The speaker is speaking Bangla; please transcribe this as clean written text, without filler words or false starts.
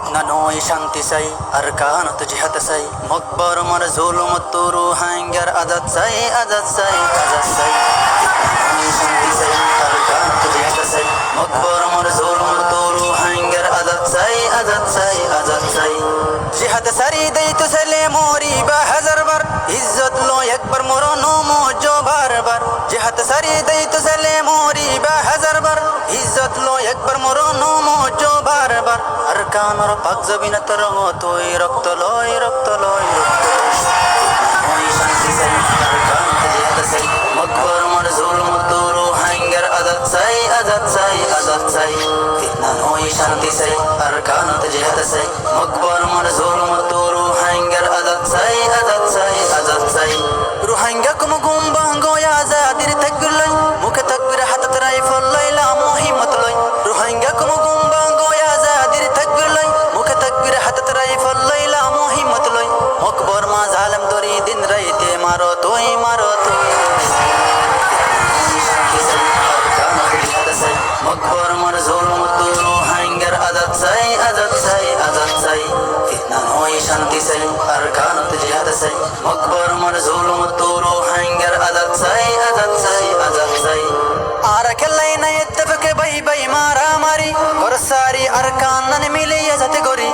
ফিতনা নয় শান্তি চাই আর কানত জিহাদ চাই মকবর মর জুলুম তুরু হাঙ্গার আজাদ চাই আজাদ চাই আজাদ চাই ফিতনা নয় শান্তি চাই আর কানত জিহাদ চাই মকবর মর জুলুম তুরু হাঙ্গার আজাদ চাই আজাদ চাই আজাদ চাই জিহাদ সারি দেই তো ছেলে মরি বা হাজার বার ইজ্জত লো একবার মরণ মোজো বারবার জিহাদ সারি দেই তো ছেলে মরি বা হাজার বার ইজ্জত লো একবার মরণ মোজো বারবার আর কানর পাক জবিনা তোর তুই রক্ত লয় রক্ত লয় রক্ত লয় শান্তি চাই আর কানত জিহাদ চাই মকবর মর জুলুম তুরু হাঙ্গার আজাদ চাই আজাদ চাই আজাদ চাই ফিতনা নয় শান্তি চাই আর কানত জিহাদ চাই মকবর মর জুলুম তুরু হাঙ্গার আজাদ চাই আজাদ চাই আজাদ চাই রোহিঙ্গা কুম গুম্বা গোয়া আজাদির তাকবীর লই মুখে তাকবীর হাতত রাইফল লইলা মুহিম্মত লই রোহিঙ্গা কুম গুম্বা গোয়া আজাদির তাকবীর লই মুখে তাকবীর হাতত রাইফল লইলা মুহিম্মত লই মকবর মা জালেম দরি দিন রাইতে মারো তুই মকবর মর জুলুম তুরু হাঙ্গার আজাদ চাই আজাদ চাই আজাদ চাই ফিতনা নয় শান্তি চাই আর কানত জিহাদ চাই মকবর মর জুলুম তুরু হাঙ্গার আজাদ চাই আজাদ চাই আজাদ চাই আর খেলাই না ইত্তেফাকে বাই বাই মারা মারি গরসারি আর কানন মিলিয়ে যাতে গরি